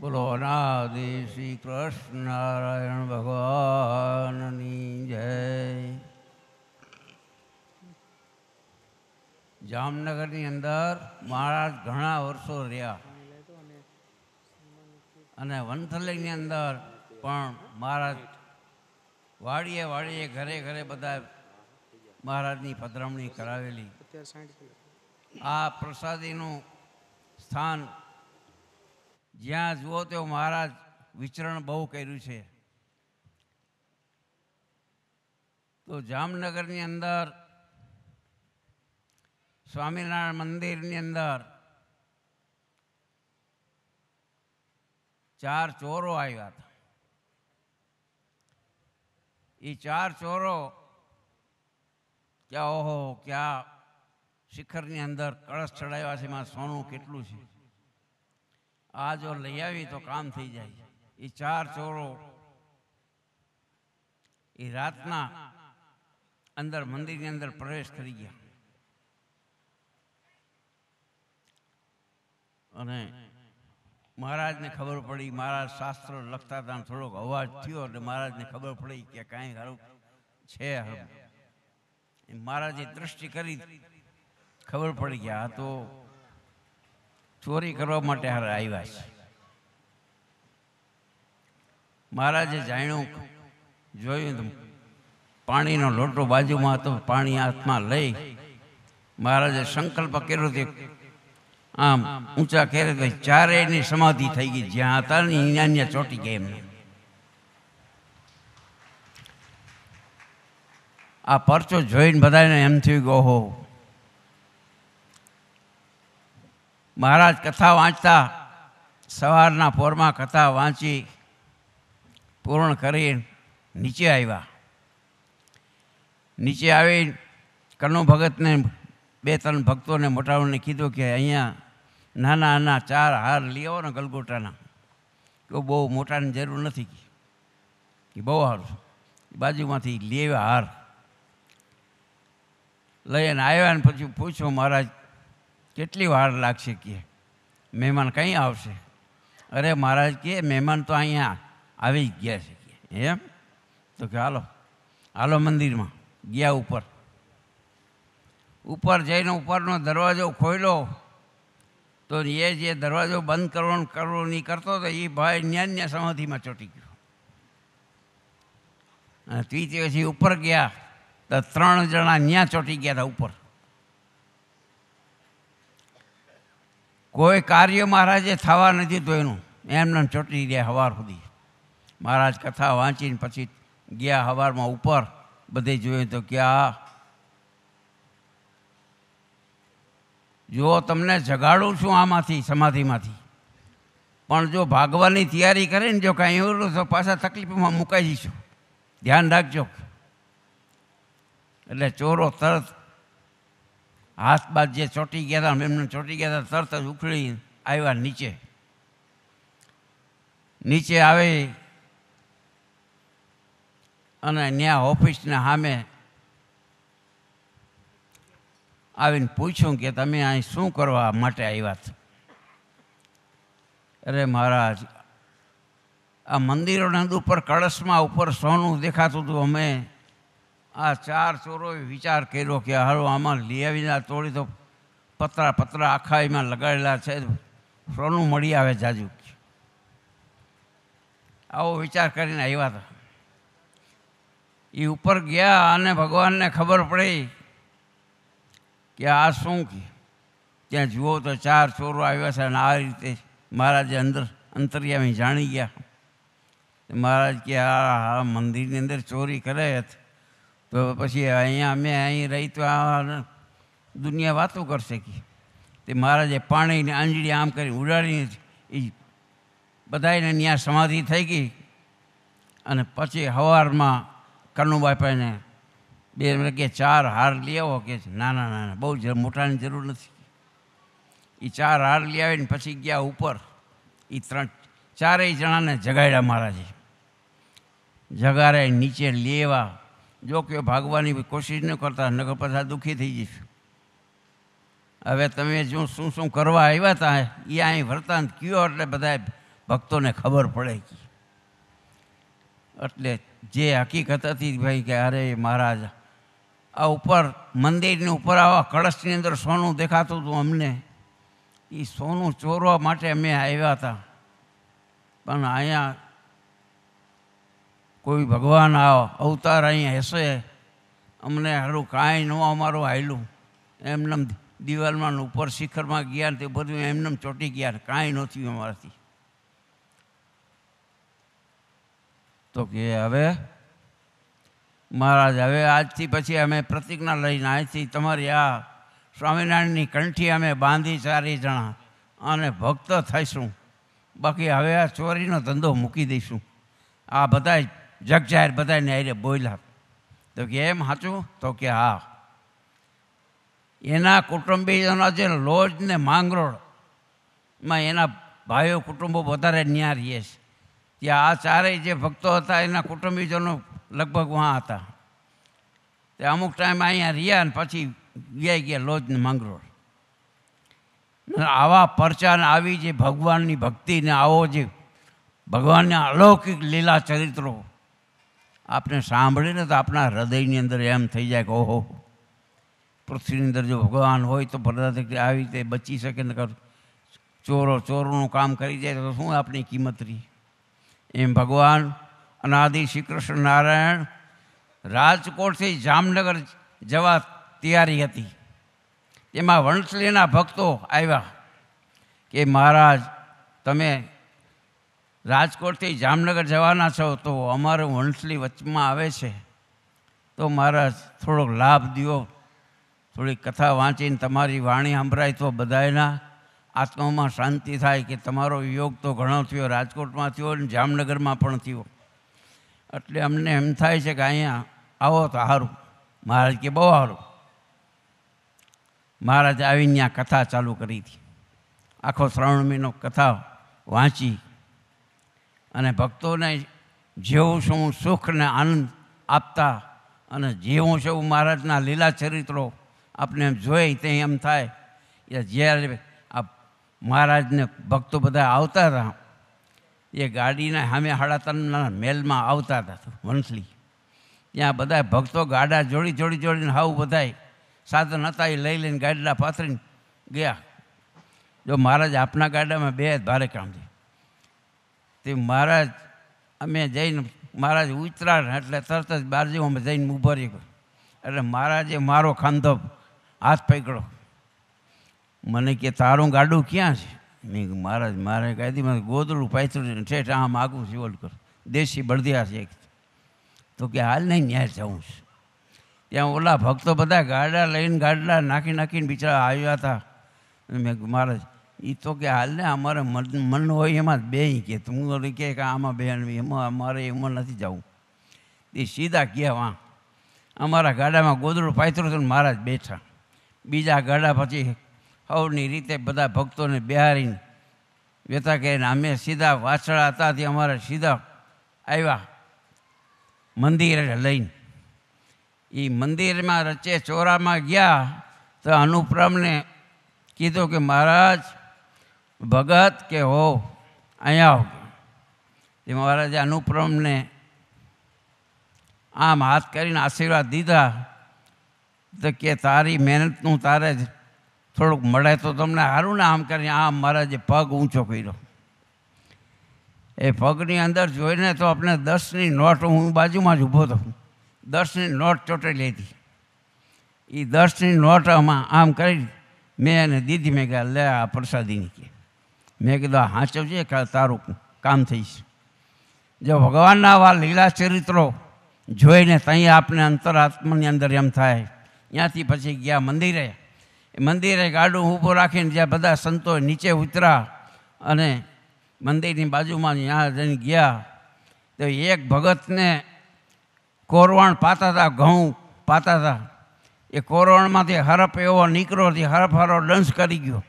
બોલો અનાદિ શ્રી કૃષ્ણ નારાયણ ભગવાનની જય. જામનગરની અંદર મહારાજ ઘણા વર્ષો રહ્યા અને વંથલીની અંદર પણ મહારાજ વાડીએ વાડીએ ઘરે ઘરે બધા મહારાજની પધરામણી કરાવેલી. આ પ્રસાદીનું સ્થાન જ્યાં જુઓ તેઓ મહારાજ વિચરણ બહુ કર્યું છે. તો જામનગરની અંદર સ્વામિનારાયણ મંદિરની અંદર 4 ચોરો આવ્યા હતા. એ 4 ચોરો ક્યાં ઓહો ક્યાં શિખરની અંદર કળશ ચડાવ્યા છે, એમાં સોનું કેટલું છે, આ જો લઈ આવી તો કામ થઈ જાય. એ 4 ચોરો એ રાતના અંદર મંદિરની અંદર પ્રવેશ કરી ગયા અને મહારાજને ખબર પડી. મહારાજ શાસ્ત્ર લખતા હતા, થોડોક અવાજ થયો એટલે મહારાજને ખબર પડી કે કાંઈ હારું છે. મહારાજે દ્રષ્ટિ કરી, ખબર પડી કે આ તો ચોરી કરવા માટે હારે આવ્યા છે. મહારાજે જાણ્યું, જોયું તો પાણીનો લોટો બાજુમાં હતો. પાણી હાથમાં લઈ મહારાજે સંકલ્પ કર્યો તે આમ ઊંચા કરે તો ચારેયની સમાધિ થઈ ગઈ. જ્યાં હતા ને અહીંયા ચોટી ગયા એમને. આ પરચો જોઈને બધાને એમ થયું કે ઓહો. મહારાજ કથા વાંચતા, સવારના પોરમાં કથા વાંચી પૂર્ણ કરી નીચે આવ્યા. નીચે આવી કનુ ભગતને 2-3 ભક્તોને મોટાઓને કીધું કે અહીંયા નાના નાના 4 હાર લઈ આવો ને ગલગોટાના. કે બહુ મોટાની જરૂર નથી કે બહુ સારું. બાજુમાંથી લઈ આવ્યા હાર. લઈને આવ્યા ને પછી પૂછ્યું, મહારાજ કેટલી વાર લાગશે કે મહેમાન કંઈ આવશે? અરે મહારાજ કે મહેમાન તો અહીંયા આવી જ ગયા છે કે. એમ? તો કે હાલો હાલો મંદિરમાં. ગયા ઉપર જઈને ઉપરનો દરવાજો ખોલ્યો તો એ જે દરવાજો બંધ કરવો નહીં કરતો તો એ ભાઈ ન્યા સમાધિમાં ચોંટી ગયો. અને પછી ઉપર ગયા તો 3 જણા ન્યા ચોંટી ગયા હતા ઉપર. કોઈ કાર્ય મહારાજે થવા નથી તો એનું એમને ચોંટી રહ્યા સવાર સુધી. મહારાજ કથા વાંચીને પછી ગયા સવારમાં ઉપર. બધે જોયું તો ક્યાં જો તમને જગાડું છું આમાંથી સમાધિમાંથી, પણ જો ભાગવાની તૈયારી કરે ને જો કાંઈ એવું તો પાછા તકલીફમાં મુકાઈ જઈશું, ધ્યાન રાખજો. એટલે ચોરો તરત હાથ બાદ જે ચોંટી ગયા હતા એમને ચોંટી ગયા હતા તરત જ ઉખડી આવ્યા નીચે. નીચે આવી અને ત્યાં ઓફિસના સામે આવીને પૂછ્યું કે તમે અહીં શું કરવા માટે આવ્યા છો? અરે મહારાજ આ મંદિરોના ઉપર કળશમાં ઉપર સોનું દેખાતું હતું. અમે આ 4 ચોરોએ વિચાર કર્યો કે હારો આમાં લઈ આવીને તોડી તો પતરા આખા એમાં લગાડેલા છે, સોનું મળી આવે જાજુ. આવો વિચાર કરીને આવ્યા હતા. એ ઉપર ગયા અને ભગવાનને ખબર પડી કે આ શું કે. ત્યાં જુઓ તો 4 ચોરો આવ્યા છે અને આ રીતે મહારાજે અંતર્યામી જાણી ગયા. મહારાજ કે આ મંદિરની અંદર ચોરી કરે તો પછી અહીંયા અમે અહીં રહી તો આ દુનિયા વાતો કરશે કે. તે મહારાજે પાણીની આંજળી આમ કરી ઉડાડીને એ બધાને ત્યાં સમાધિ થઈ ગઈ. અને પછી સવારમાં કનુબાપાને 2 કે 4 હાર લઈ આવો કે નાના બહુ મોટાની જરૂર નથી. એ 4 હાર લઈ આવીને પછી ગયા ઉપર. એ 4 જણાને જગાડ્યા મહારાજે. જગાડે નીચે લેવા. જો કે ભાગવાની કોશિશ ન કરતા, નકર પાછા દુઃખી થઈ જઈશું. હવે તમે જો શું કરવા આવ્યા હતા એ અહીં વર્તાંત કયો એટલે બધા ભક્તોને ખબર પડે. એટલે જે હકીકત હતી ભાઈ કે અરે મહારાજ આ ઉપર મંદિરની ઉપર આવા કળશની અંદર સોનું દેખાતું હતું અમને, એ સોનું ચોરવા માટે અમે આવ્યા હતા, પણ અહીંયા કોઈ ભગવાન અવતાર અહીંયા હશે, અમને સારું કાંઈ ન અમારું હાયલું. એમને દિવાલમાં ઉપર શિખરમાં ગયા તે બધું એમને ચોંટી ગયા, કાંઈ ન થયું અમારાથી. તો કે હવે મહારાજ હવે આજથી પછી અમે પ્રતિજ્ઞા લઈને આજથી તમારી આ સ્વામિનારાયણની કંઠી અમે બાંધી 4 જણા અને ભક્ત થઈશું, બાકી હવે આ ચોરીનો ધંધો મૂકી દઈશું. આ બધા જગજાહેર બધાને આરે બોલ્યા. તો કે એમ સાચું? તો કે હા. એના કુટુંબીજનો જે લોજ ને માંગરોળમાં એના ભાઈઓ કુટુંબો વધારે ન્યા રહીએ છે, ત્યાં આ 4 જે ભક્તો હતા એના કુટુંબીજનો લગભગ વहाँ હતા. તે અમુક ટાઈમ અહીંયા રહ્યા ને પછી ગયા લોજ ને માંગરોળ. આવા પરચાને આવી જે ભગવાનની ભક્તિને આવો જે ભગવાનના અલૌકિક લીલા ચરિત્રો આપણે સાંભળીને તો આપણા હૃદયની અંદર એમ થઈ જાય કે ઓહો, પૃથ્વીની અંદર જો ભગવાન હોય તો બધા આવી રીતે બચી શકે ને ચોરોનું કામ કરી જાય તો શું આપણી કિંમત રહી. એમ ભગવાન અનાદિ શ્રી કૃષ્ણ નારાયણ રાજકોટથી જામનગર જવા તૈયારી હતી. એમાં વંશલીના ભક્તો આવ્યા કે મહારાજ તમે રાજકોટથી જામનગર જવાના છો તો અમારું વંશલી વચમાં આવે છે, તો મહારાજ થોડોક લાભ દો, થોડીક કથા વાંચીને તમારી વાણી સંભળાય તો બધાના આત્મામાં શાંતિ થાય કે તમારો યોગ તો ઘણો થયો, રાજકોટમાં થયો અને જામનગરમાં પણ થયો. એટલે અમને એમ થાય છે કે અહીંયા આવો તો સારું. મહારાજ કે બહુ સારું. મહારાજ આવીને ત્યાં કથા ચાલુ કરી હતી. આખો 3 મહિનો કથા વાંચી અને ભક્તોને જેવું શું સુખ ને આનંદ આપતા અને જેવું શું મહારાજના લીલા ચરિત્રો આપણે એમ જોઈ તે એમ થાય કે જ્યારે આ મહારાજને ભક્તો બધા આવતા હતા એ ગાડીના સામે 3.5 મેલમાં આવતા હતા વંશલી. ત્યાં બધા ભક્તો ગાડા જોડીને હાવ બધાય સાધન હતા એ લઈ લઈને ગાડલા પાથરીને ગયા. જો મહારાજ આપના ગાડામાં બે ભારે કામ છે. તે મહારાજ અમે જઈને મહારાજ ઉતરા એટલે તરત જ બારજીમાં જઈને ઊભા રહી ગયો. એટલે મહારાજે મારો ખાંધો હાથ પકડ્યો. મને કે તારું ગાડું ક્યાં છે? મેં કીધું મહારાજ મારે કાયદી મને ગોદડું પાથર્યું ઠેઠ આમ આગું સિવલ કર દેશી બળદિયા છે. તો કે હાલ નહીં ન્યાય જવું છે. ત્યાં ઓલા ભક્તો બધા ગાડા લઈને ગાડલા નાખીને બિચારા આવ્યા હતા. મેં મહારાજ એ તો કે હાલ ને અમારે મન હોય એમાં જ બે કે તું કે આમાં બે એમાં અમારે એમાં નથી જવું. એ સીધા ગયા વાં અમારા ગાડામાં ગોદડું પાથર્યું હતું મહારાજ બેઠા. બીજા ગાડા પછી હવની રીતે બધા ભક્તોને બિહારીને વેતા કહીને અમે સીધા વાછડા હતા તે અમારે સીધા આવ્યા મંદિરે લઈને. એ મંદિરમાં રચે ચોરામાં ગયા તો અનુપ્રમને કીધું કે મહારાજ ભગત કે હો અહીંયા આવો. એ મહારાજે અનુપ્રમને આમ હાથ કરીને આશીર્વાદ દીધા તો કે તારી મહેનતનું તારે થોડુંક મળે તો તમને સારું ને. આમ કરીને આમ મહારાજે પગ ઊંચો કર્યો. એ પગની અંદર જોઈને તો આપણે 10ની નોટ, હું બાજુમાં જ ઊભો હતો, 10ની નોટ ચોટેલી હતી. એ 10ની નોટ આમ કરી મેં એને દીધી. મેં કહ્યું લે આ પ્રસાદીની કે. મેં કીધું આ હાંચવજે કે તારું કામ થઈશ. જો ભગવાનના આવા લીલા ચરિત્રો જોઈને ત્યાં આપણે અંતરાત્માની અંદર એમ થાય. ત્યાંથી પછી ગયા મંદિરે. મંદિરે ગાડું ઊભું રાખીને જ્યાં બધા સંતો નીચે ઉતર્યા અને મંદિરની બાજુમાં ત્યાં જઈને ગયા તો એક ભગતને કોરવાણ પાતા હતા, ઘઉં પાતા હતા. એ કોરવાણમાંથી હરફ એવો નીકળ્યો, હરફ હારો ડંસ કરી ગયો.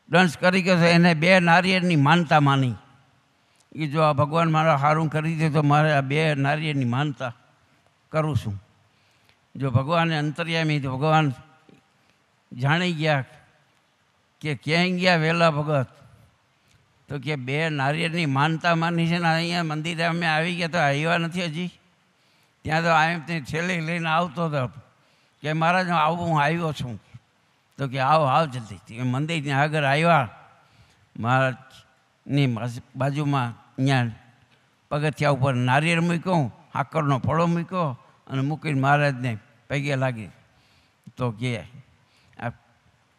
તો એને 2 નારિયેળની માનતા માની. એ જો આ ભગવાન મારા સારું કરી દે તો મારે આ 2 નારિયેળની માનતા કરું છું. જો ભગવાને અંતર્યામી તો ભગવાન જાણી ગયા કે ક્યાંય ગયા વહેલા ભગત. તો કે 2 નારિયેળની માનતા માની છે ને અહીંયા મંદિરે અમે આવી ગયા તો આવ્યા નથી હજી. ત્યાં તો આમ તે છેલ્લી લઈને આવતો હતો કે મહારાજ આવું હું આવ્યો છું. તો કે આવ જલ્દી. મંદિરની આગળ આવ્યા, મહારાજની બાજુમાં અહીંયા પગથિયા ઉપર નારિયેળ મૂક્યો, આકરનો ફળો મૂક્યો અને મૂકીને મહારાજને પગે લાગી. તો કે આ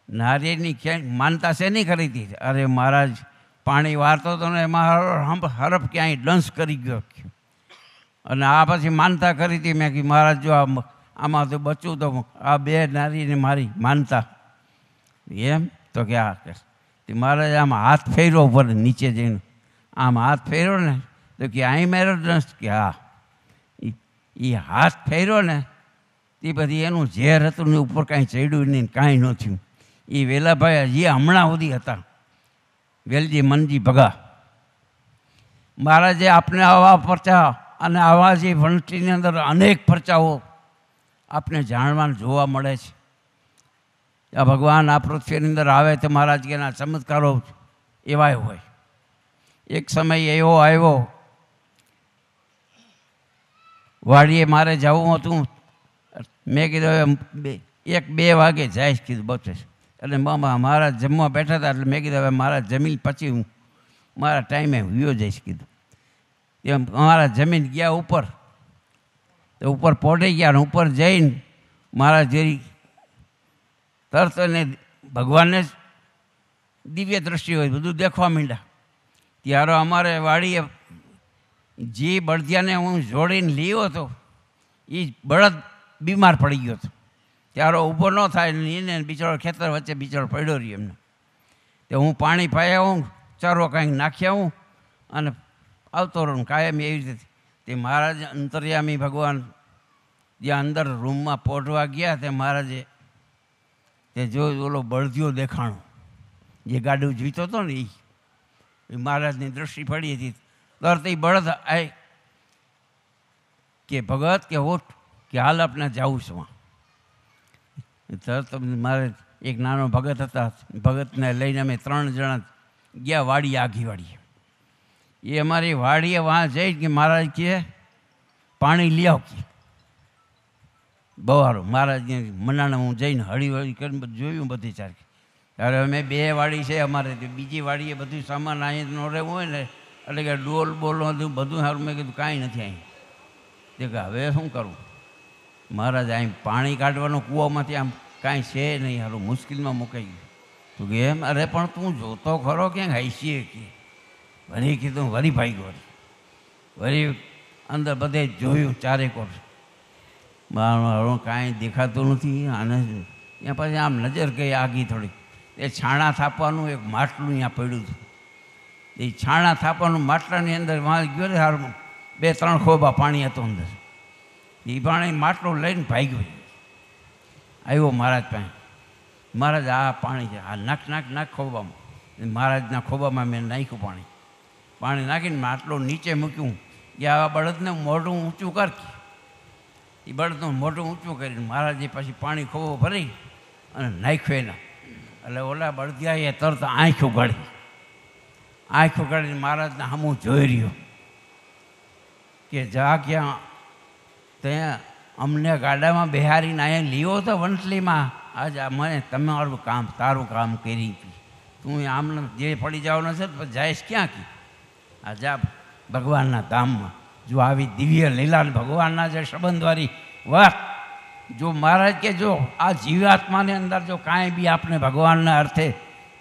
નારિયેળની ક્યાંય માનતા છે નહીં કરી હતી. અરે મહારાજ પાણી વારતો હતો ને એમાં હરફ ક્યાંય ડંસ કરી ગયો અને આ પછી માનતા કરી હતી. મેં કીધું મહારાજ જો આમાં તો બચવું તો આ 2 નારિયેળની મારી માનતા એમ. તો કે આ મહારાજ આમ હાથ ફેર્યો ઉપર નીચે જઈને, આમ હાથ ફેર્યો ને તો કે અહીં મેરો ડંસ. કે હા એ હાથ ફેર્યો ને તે પછી એનું ઝેર હતું ને ઉપર કાંઈ ચડ્યું નહીં, કાંઈ ન થયું. એ વેલાભાઈ હજી હમણાં સુધી હતા, વેલજી મનજી ભગા. મહારાજે આપણે આવા પરચા અને આવા જે વંશની અંદર અનેક પરચાઓ આપને જાણવા જોવા મળે છે. આ ભગવાન આ પૃથ્વીની અંદર આવે તો મહારાજ કે એના ચમત્કારો એવા હોય. એક સમય એવો આવ્યો, વાડીએ મારે જવું હતું. મેં કીધું 1-2 વાગે જઈશ કીધું બચે. એટલે મહારાજ જમવા બેઠા હતા એટલે મેં કીધું હવે મહારાજ જમીન પછી હું મારા ટાઈમે વિયો જઈશ કીધું. એમ મહારાજ જમીન ગયા ઉપર, તો ઉપર પહોંચી ગયા અને ઉપર જઈને મહારાજ જેરી તરત એને ભગવાનને જ દિવ્ય દ્રષ્ટિ હોય બધું દેખવા માંડ્યા. ત્યારે અમારે વાડીએ જે બળદિયાને હું જોડીને લીધો હતો એ બળદ બીમાર પડી ગયો હતો. ત્યારે ઊભો ન થાય ને એને બિચારો ખેતર વચ્ચે બિચારો પડ્યો રહ્યો એમને. તો હું પાણી પાઈ આવું, ચારો કાંઈક નાખી આવું અને આવતો રહું કાયમ એવી રીતે. તે મહારાજ અંતર્યામી ભગવાન જ્યાં અંદર રૂમમાં પહોંચવા ગયા તે મહારાજે તે જો ઓલો બળદિયો દેખાણો જે ગાડું જીતો હતો ને એ મહારાજની દ્રષ્ટિ પડી હતી. તરત એ બળદ આય કે ભગત કે ઓઠ કે હાલ આપણે જવું છું. તરત મારે એક નાનો ભગત હતા, ભગતને લઈને અમે 3 જણા ગયા વાડીએ, આઘી વાડીએ. એ અમારી વાડીએ વાં જઈ કે મહારાજ કહે પાણી લઈ આવ કે બહુ સારું. મહારાજને મનાને હું જઈને હળી કરીને જોયું બધી ચારકી. ત્યારે અમે 2 વાડી છે અમારે, બીજી વાડીએ બધું સામાન અહીં ન રહેવું હોય ને એટલે કે ડોલ બોલ બધું સારું. મેં કીધું કાંઈ નથી અહીં. તે કે હવે શું કરું મહારાજ, અહીં પાણી કાઢવાનો કૂવામાંથી આમ કાંઈ છે નહીં, સારું મુશ્કેલમાં મુકાઈ ગયું. તું કે એમ? અરે પણ તું જોતો ખરો ક્યાંક હાઈસીએ કે વળી કીધું વળી ભાઈ ગયો. વળી અંદર બધે જોયું ચારેક વર્ષ, મારું કાંઈ દેખાતું નથી. આને ત્યાં પછી આમ નજર ગઈ આગી થોડીક. એ છાણા થાપવાનું એક માટલું ત્યાં પડ્યું હતું. એ છાણા થાપવાનું માટલાની અંદર વાં ગયો ને હારમાં 2-3 ખોબા પાણી હતું અંદર. એ પાણી માટલું લઈને ભાગ્યો આવ્યો મહારાજ પાસે. મહારાજ આ પાણી છે, આ નાખ ખોબામાં. મહારાજના ખોબામાં મેં નાખ્યું પાણી નાખીને માટલું નીચે મૂક્યું કે આવા બળદને મોઢું ઊંચું કર. એ બળદનું મોઢું ઊંચું કરીને મહારાજે પછી પાણી ખોબો ભરી અને નાખ્યો એના. એટલે ઓલા બળદિયાએ તરત આંખ ઉગાડીને મહારાજને સામું જોઈ રહ્યો કે જા ક્યાં ત્યાં અમને ગાડામાં બિહારીને અહીંયા લીધો તો વંટલીમાં. આજે મને તમારું કામ તારું કામ કરી તું આમ જે પડી જવાનો છે તો જઈશ ક્યાં કી આ જા ભગવાનના ધામમાં. જો આવી દિવ્ય લીલા ભગવાનના જે સંબંધવાળી વાત જો મહારાજ કે જો આ જીવાત્માની અંદર જો કાંઈ બી આપણે ભગવાનના અર્થે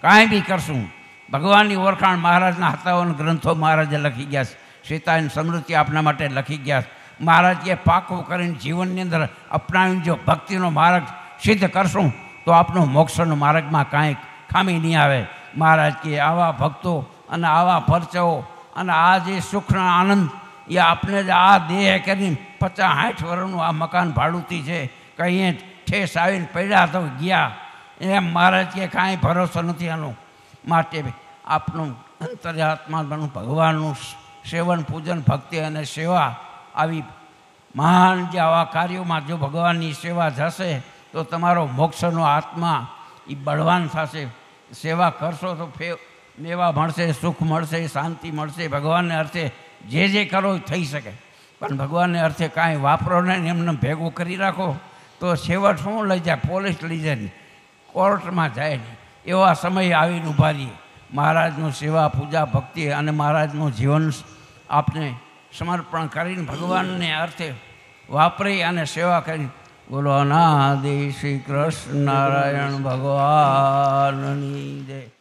કાંઈ બી કરશું, ભગવાનની ઓળખાણ મહારાજના 57 ગ્રંથો મહારાજે લખી ગયા છે. સીતાની સમૃદ્ધિ આપણા માટે લખી ગયા છે. મહારાજ કે પાકું કરીને જીવનની અંદર અપનાવીને જો ભક્તિનો માર્ગ સિદ્ધ કરશું તો આપણો મોક્ષનો માર્ગમાં કાંઈ ખામી નહીં આવે. મહારાજ કે આવા ભક્તો અને આવા પરચાઓ અને આ જે સુખનો આનંદ એ આપણે જ આ દેહ કરીને 50-60 વર્ષનું આ મકાન ભાડુંથી છે કંઈ ઠેસ આવીને પડ્યા તો ગયા એમ મહારાજ કે કાંઈ ભરોસો નથી આનો. માટે આપણું અંતર્યાત્માનું ભગવાનનું સેવન પૂજન ભક્તિ અને સેવા આવી મહાન જે આવા કાર્યોમાં જો ભગવાનની સેવા થશે તો તમારો મોક્ષનો આત્મા એ બળવાન થશે. સેવા કરશો તો મેવા મળશે, સુખ મળશે, શાંતિ મળશે, ભગવાનને અર્થે જે કરો એ થઈ શકે. પણ ભગવાનને અર્થે કાંઈ વાપરો નહીં, એમને ભેગું કરી રાખો તો છેવટ શું લઈ જાય? પોલીસ લઈ જાય ને, કોર્ટમાં જાય ને. એવા સમયે આવીને ઊભા રહીએ. મહારાજનું સેવા, પૂજા, ભક્તિ અને મહારાજનું જીવન આપને સમર્પણ કરીને ભગવાનને અર્થે વાપરી અને સેવા કરી. બોલો અનાદિ શ્રી કૃષ્ણ નારાયણ ભગવાનની જય.